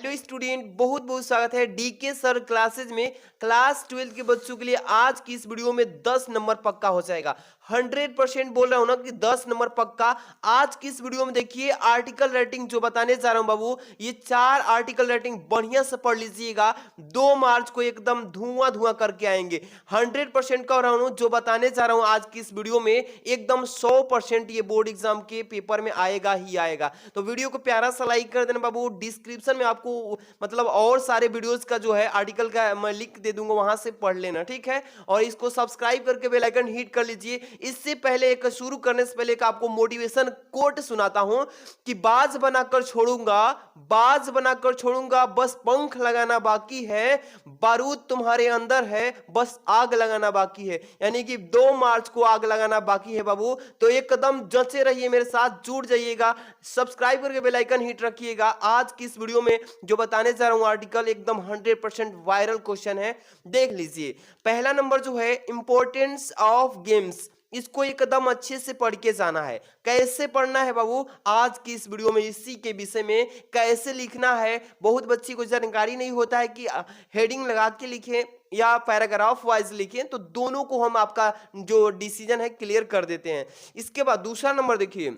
Hello student, बहुत बहुत स्वागत है डीके सर क्लासेज में। क्लास 12 के बच्चों के लिए आज की इस वीडियो में 10 नंबर पक्का हो जाएगा। 100% बोल रहा हूं ना कि 10 नंबर पक्का। आज की इस वीडियो में देखिए आर्टिकल राइटिंग जो बताने जा रहा हूं बाबू, ये 4 आर्टिकल राइटिंग बढ़िया से पढ़ लीजिएगा। 2 मार्च को एकदम धुआं धुआं करके आएंगे। 100% कह रहा हूं जो बताने जा रहा हूं आज की इस वीडियो में एकदम 100% ये बोर्ड एग्जाम के पेपर में आएगा ही आएगा। तो वीडियो को प्यारा सा लाइक कर देना बाबू। डिस्क्रिप्शन में आपको मतलब और सारे वीडियोस का जो है आर्टिकल का मैं लिंक दे दूंगा, वहां से पढ़ लेना, ठीक है। और इसको सब्सक्राइब करके बेल आइकन हिट कर लीजिए। इससे पहले एक शुरू करने से पहले एक आपको मोटिवेशन कोट सुनाता हूं कि बाज बनाकर छोड़ूंगा, बाज बनाकर छोड़ूंगा, बस पंख लगाना बाकी है, बारूद तुम्हारे अंदर है, बस आग लगाना बाकी है। यानी कि 2 मार्च को आग लगाना बाकी है बाबू। तो एकदम जंचे रहिए मेरे साथ, जुड़ जाइएगा, सब्सक्राइब करके बेल आइकन हिट रखिएगा। आज की इस वीडियो में जो बताने जा रहा हूं आर्टिकल एकदम 100% वायरल क्वेश्चन है, देख लीजिए। पहला नंबर जो है इंपॉर्टेंस ऑफ गेम्स, इसको एकदम अच्छे से पढ़ के जाना है। कैसे पढ़ना है बाबू, आज की इस वीडियो में इसी के विषय में कैसे लिखना है। बहुत बच्ची को जानकारी नहीं होता है कि हेडिंग लगा के लिखें या पैराग्राफ वाइज लिखें, तो दोनों को हम आपका जो डिसीजन है क्लियर कर देते हैं। इसके बाद दूसरा नंबर देखिए,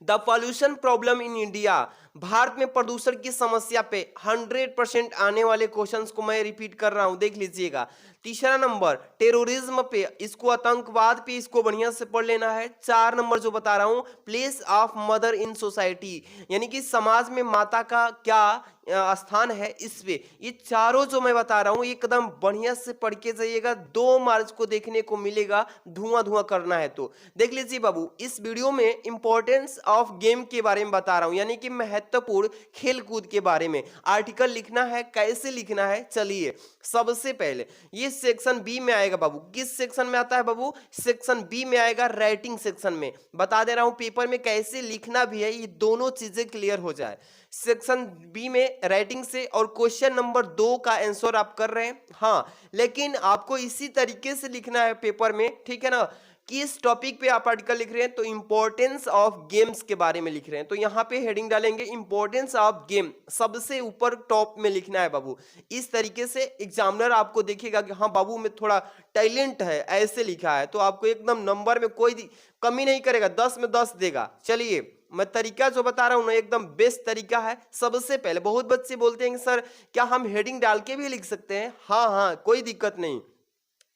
the pollution problem in India, Bharat में प्रदूषण की समस्या पे 100% आने वाले क्वेश्चंस को मैं रिपीट कर रहा हूं, देख लीजिएगा। तीसरा नंबर टेररिज्म पे, इसको आतंकवाद पे इसको बढ़िया से पढ़ लेना है। 4 नंबर जो बता रहा हूं place of mother in society, यानी कि समाज में माता का क्या स्थान है, इस पे ये चारों जो मैं बता रहा हूं एकदम बढ़िया से पढ़ के जाइएगा। 2 मार्च को देखने को मिलेगा, धुआं धुआं करना है। तो देख लीजिए बाबू, इस वीडियो में इंपॉर्टेंस ऑफ गेम के बारे में बता रहा हूं, यानी कि महत्वपूर्ण खेल कूद के बारे में आर्टिकल लिखना है। कैसे लिखना है, चलिए सबसे पहले ये सेक्शन बी में आएगा बाबू। किस सेक्शन में आता है बाबू, सेक्शन बी में आएगा, राइटिंग सेक्शन में। बता दे रहा हूं पेपर में कैसे लिखना भी है, ये दोनों चीजें क्लियर हो जाए। सेक्शन बी में राइटिंग से, और क्वेश्चन नंबर 2 का आंसर आप कर रहे हैं, हाँ, लेकिन आपको इसी तरीके से लिखना है पेपर में, ठीक है ना। किस टॉपिक पे आप आर्टिकल लिख रहे हैं, तो इंपॉर्टेंस ऑफ गेम्स के बारे में लिख रहे हैं, तो यहाँ पे हेडिंग डालेंगे इंपॉर्टेंस ऑफ गेम, सबसे ऊपर टॉप में लिखना है बाबू। इस तरीके से एग्जामिनर आपको देखेगा कि हाँ बाबू में थोड़ा टैलेंट है, ऐसे लिखा है, तो आपको एकदम नंबर में कोई कमी नहीं करेगा, 10 में 10 देगा। चलिए मैं तरीका जो बता रहा हूं ना एकदम बेस्ट तरीका है। सबसे पहले बहुत बच्चे बोलते हैं कि सर क्या हम हेडिंग डाल के भी लिख सकते हैं, हाँ हाँ कोई दिक्कत नहीं।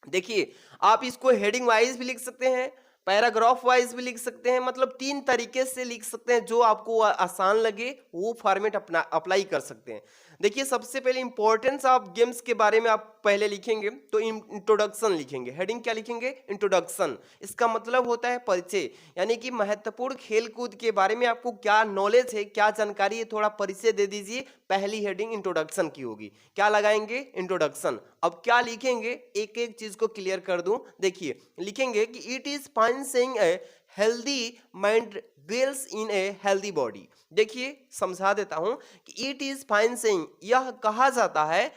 देखिए आप इसको हेडिंग वाइज भी लिख सकते हैं, पैराग्राफ वाइज भी लिख सकते हैं, मतलब 3 तरीके से लिख सकते हैं, जो आपको आसान लगे वो फॉर्मेट अपना अप्लाई कर सकते हैं। देखिए सबसे पहले इंपॉर्टेंस ऑफ गेम्स के बारे में आप पहले लिखेंगे तो इंट्रोडक्शन लिखेंगे। हेडिंग क्या लिखेंगे, इंट्रोडक्शन। इसका मतलब होता है परिचय, यानी कि महत्वपूर्ण खेल कूद के बारे में आपको क्या नॉलेज है, क्या जानकारी है, थोड़ा परिचय दे दीजिए। पहली हेडिंग इंट्रोडक्शन की होगी, क्या लगाएंगे, इंट्रोडक्शन। अब क्या लिखेंगे, एक एक चीज को क्लियर कर दूं। देखिए लिखेंगे कि it is fine saying a healthy mind dwells in a healthy body. देखिए समझा देता हूं कि इट इज फाइन सेइंग, यह कहा जाता है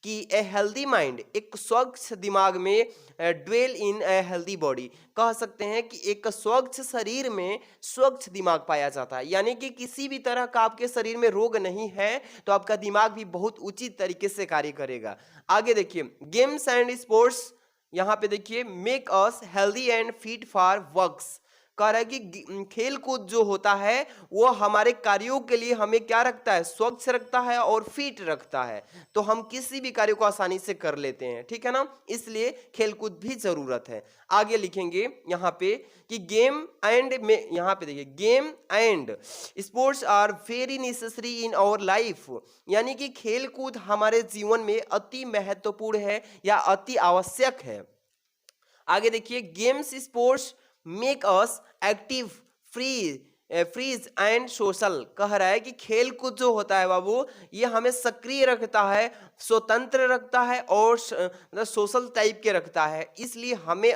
कि ए हेल्दी माइंड, एक स्वच्छ दिमाग में, dwell in a healthy body, कह सकते हैं कि एक स्वच्छ शरीर में स्वच्छ दिमाग पाया जाता है। यानी कि किसी भी तरह का आपके शरीर में रोग नहीं है, तो आपका दिमाग भी बहुत उचित तरीके से कार्य करेगा। आगे देखिए, गेम्स एंड स्पोर्ट्स, यहाँ पे देखिए make us healthy and fit for works, कह रहा है कि खेल कूद जो होता है वो हमारे कार्यों के लिए हमें क्या रखता है, स्वच्छ रखता है और फिट रखता है, तो हम किसी भी कार्य को आसानी से कर लेते हैं, ठीक है ना, इसलिए खेल कूद भी जरूरत है। आगे लिखेंगे यहाँ पे कि गेम एंड में, यहाँ पे देखिए game and sports are very necessary in our life, यानी कि खेल कूद हमारे जीवन में अति महत्वपूर्ण है या अति आवश्यक है। आगे देखिए, games sports make us active, fresh and social, कह रहा है कि खेल कूद जो होता है बाबू ये हमें सक्रिय रखता है, स्वतंत्र रखता है और सोशल टाइप के रखता है, इसलिए हमें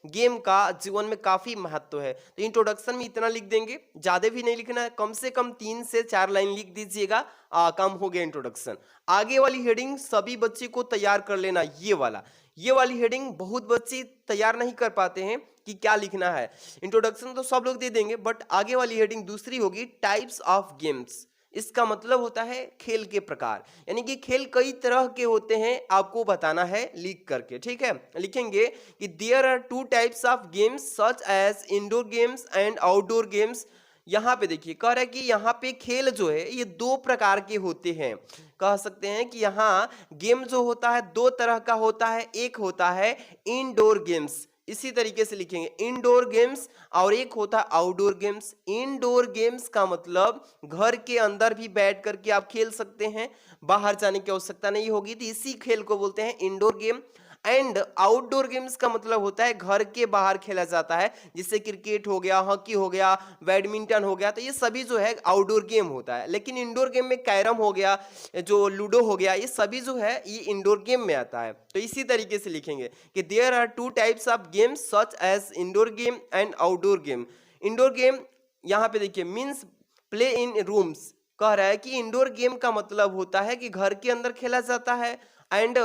गेम का जीवन में काफी महत्व है। तो इंट्रोडक्शन में इतना लिख देंगे, ज्यादा भी नहीं लिखना है, कम से कम 3 से 4 लाइन लिख दीजिएगा, कम हो गया इंट्रोडक्शन। आगे वाली हेडिंग सभी बच्चे को तैयार कर लेना, ये वाली हेडिंग बहुत बच्चे तैयार नहीं कर पाते हैं कि क्या लिखना है। इंट्रोडक्शन तो सब लोग दे देंगे, बट आगे वाली हेडिंग दूसरी होगी, टाइप्स ऑफ गेम्स। इसका मतलब होता है खेल के प्रकार, यानी कि खेल कई तरह के होते हैं, आपको बताना है लिख करके, ठीक है। लिखेंगे कि there are two types of games such as indoor games and outdoor games. यहाँ पे देखिए कह रहा है कि यहाँ पे खेल जो है ये दो प्रकार के होते हैं, कह सकते हैं कि यहाँ गेम जो होता है दो तरह का होता है, एक होता है इंडोर गेम्स, इसी तरीके से लिखेंगे इंडोर गेम्स, और एक होता है आउटडोर गेम्स। इंडोर गेम्स का मतलब घर के अंदर भी बैठ करके आप खेल सकते हैं, बाहर जाने की आवश्यकता नहीं होगी, तो इसी खेल को बोलते हैं indoor game. And outdoor games का मतलब होता है घर के बाहर खेला जाता है, जिससे क्रिकेट हो गया, हॉकी हो गया, बैडमिंटन हो गया, तो ये सभी जो है आउटडोर गेम होता है। लेकिन इंडोर गेम में कैरम हो गया, जो लूडो हो गया, ये सभी जो है ये इंडोर गेम में आता है। तो इसी तरीके से लिखेंगे कि there are two types of games such as indoor game and outdoor game. Indoor game यहाँ पे देखिए मीन्स प्ले इन रूम्स, कह रहा है कि इंडोर गेम का मतलब होता है कि घर के अंदर खेला जाता है। एंड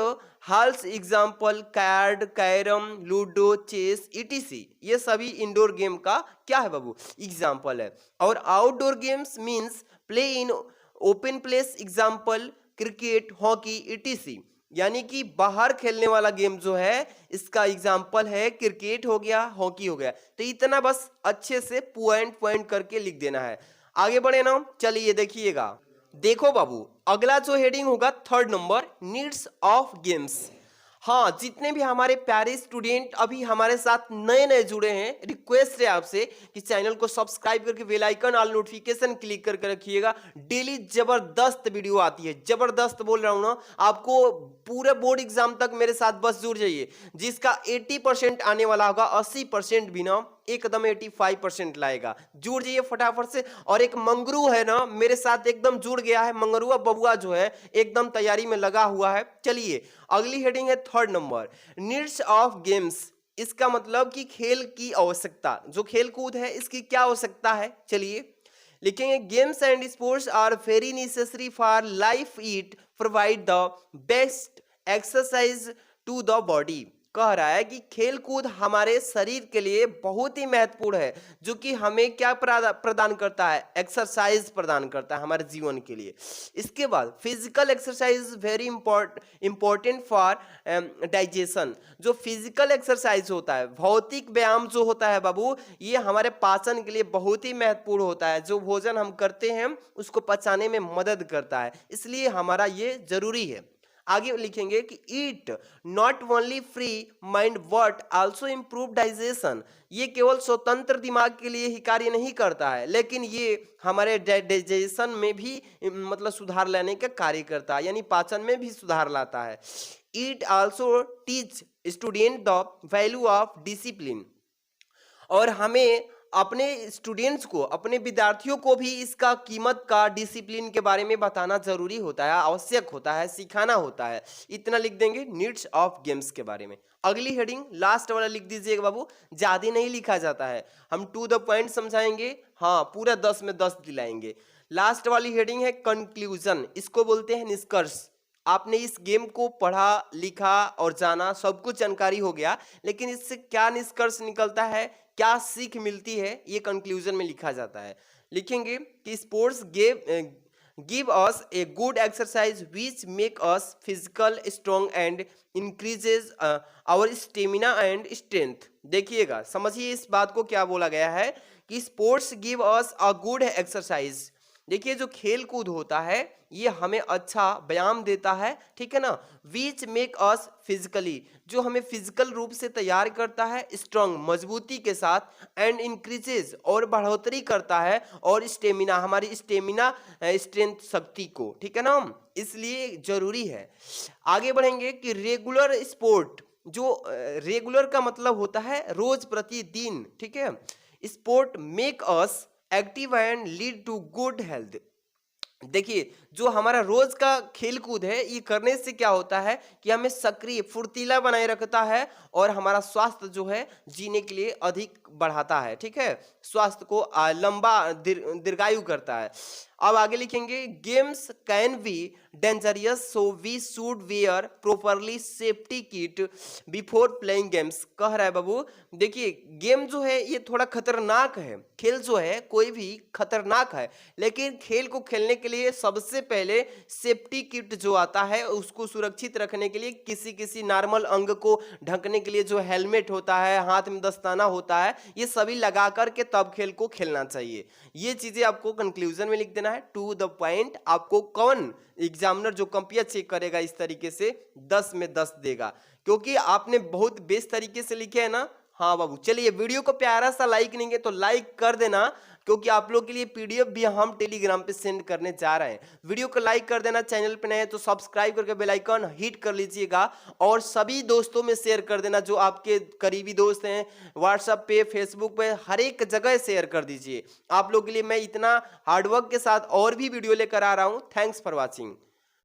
हाल्स example card, carrom, ludo, chess, ETC, ये सभी इंडोर गेम का क्या है बाबू, एग्जाम्पल है। और outdoor games means play in open place, example cricket, hockey, etc, यानी कि बाहर खेलने वाला गेम जो है इसका एग्जाम्पल है क्रिकेट हो गया, हॉकी हो गया। तो इतना बस अच्छे से पॉइंट पॉइंट करके लिख देना है। आगे बढ़े ना, चलिए देखिएगा, देखो बाबू अगला जो हेडिंग होगा third number, needs of games. हाँ, जितने भी हमारे प्यारे स्टूडेंट अभी हमारे साथ नए नए जुड़े हैं, रिक्वेस्ट है आपसे कि चैनल को सब्सक्राइब करके bell icon all notification click करके रखिएगा। डेली जबरदस्त वीडियो आती है, जबरदस्त बोल रहा हूँ ना, आपको पूरे बोर्ड एग्जाम तक मेरे साथ बस जुड़ जाइए। जिसका 80% आने वाला होगा, 80% भी ना एकदम 85% लाएगा। जुड़ जाइए फटाफट से। और एक मंगरू है ना मेरे साथ एकदम जुड़ गया है, मंगरुआ बबुआ जो है एकदम तैयारी में लगा हुआ है। चलिए अगली हेडिंग है third number, needs of games. इसका मतलब कि खेल की आवश्यकता, जो खेल कूद है इसकी क्या आवश्यकता है, चलिए लिखेंगे games and sports are very necessary for life, it provide the best exercise to the body. कह रहा है कि खेल कूद हमारे शरीर के लिए बहुत ही महत्वपूर्ण है, जो कि हमें क्या प्रदान करता है, एक्सरसाइज प्रदान करता है हमारे जीवन के लिए। इसके बाद physical exercise very important for digestion. जो फिजिकल एक्सरसाइज होता है, भौतिक व्यायाम जो होता है बाबू, ये हमारे पाचन के लिए बहुत ही महत्वपूर्ण होता है। जो भोजन हम करते हैं उसको पचाने में मदद करता है, इसलिए हमारा ये जरूरी है। आगे लिखेंगे कि it not only free mind but also improve digestion. ये केवल स्वतंत्र दिमाग के लिए ही कार्य नहीं करता है, लेकिन ये हमारे डाइजेशन में भी मतलब सुधार लाने का कार्य करता है, यानी पाचन में भी सुधार लाता है। It also teach student the value of discipline. और हमें अपने स्टूडेंट्स को, अपने विद्यार्थियों को भी इसका कीमत का, डिसिप्लिन के बारे में बताना जरूरी होता है, आवश्यक होता है, सिखाना होता है। इतना लिख देंगे नीड्स ऑफ गेम्स के बारे में। अगली हेडिंग लास्ट वाला लिख दीजिएगा बाबू, ज्यादा नहीं लिखा जाता है, हम टू द पॉइंट समझाएंगे, हाँ पूरा 10 में 10 दिलाएंगे। लास्ट वाली हेडिंग है कंक्लूजन, इसको बोलते हैं निष्कर्ष। आपने इस गेम को पढ़ा, लिखा और जाना, सब कुछ जानकारी हो गया, लेकिन इससे क्या निष्कर्ष निकलता है, क्या सीख मिलती है, ये कंक्लूजन में लिखा जाता है। लिखेंगे कि sports give us a good exercise which make us physical strong and increases our stamina and strength. देखिएगा, समझिए इस बात को क्या बोला गया है कि sports give us a good exercise. देखिए जो खेल कूद होता है ये हमें अच्छा व्यायाम देता है, ठीक है ना। विच मेक अस फिजिकली, जो हमें फिजिकल रूप से तैयार करता है, स्ट्रांग मजबूती के साथ, एंड इंक्रीजेज और बढ़ोतरी करता है, और स्टेमिना हमारी स्टेमिना स्ट्रेंथ शक्ति को, ठीक है ना, इसलिए जरूरी है। आगे बढ़ेंगे कि रेगुलर स्पोर्ट, जो रेगुलर का मतलब होता है रोज प्रतिदिन, ठीक है। Sport make us active and lead to good health. देखिए जो हमारा रोज का खेल कूद है ये करने से क्या होता है कि हमें सक्रिय फुर्तीला बनाए रखता है, और हमारा स्वास्थ्य जो है जीने के लिए अधिक बढ़ाता है, ठीक है, स्वास्थ्य को लंबा दीर्घायु करता है। अब आगे लिखेंगे games can be dangerous so we should wear properly safety kit before playing games. कह रहा है बाबू देखिए गेम जो है ये थोड़ा खतरनाक है, खेल जो है कोई भी खतरनाक है, लेकिन खेल को खेलने के लिए सबसे पहले सेफ्टी किट जो आता है उसको सुरक्षित रखने के लिए किसी किसी नॉर्मल अंग को ढकने के लिए जो हेलमेट होता है, हाथ में दस्ताना होता है, ये सभी लगा करके तब खेल को खेलना चाहिए। ये चीजें आपको कंक्लूजन में लिख देना है, टू द पॉइंट। आपको कौन एग्जामिनर जो कंपेयर चेक करेगा इस तरीके से 10 में 10 देगा, क्योंकि आपने बहुत बेस्ट तरीके से लिखे है ना। हाँ बाबू चलिए, वीडियो को प्यारा सा लाइक नहीं है तो लाइक कर देना, क्योंकि आप लोग के लिए पीडीएफ भी हम टेलीग्राम पे सेंड करने जा रहे हैं। वीडियो को लाइक कर देना, चैनल पे नए हैं तो सब्सक्राइब करके बेल आइकन हिट कर लीजिएगा और सभी दोस्तों में शेयर कर देना, जो आपके करीबी दोस्त हैं, व्हाट्सएप पे, फेसबुक पे, हर एक जगह शेयर कर दीजिए। आप लोग के लिए मैं इतना हार्डवर्क के साथ और भी वीडियो लेकर आ रहा हूँ। Thanks for watching.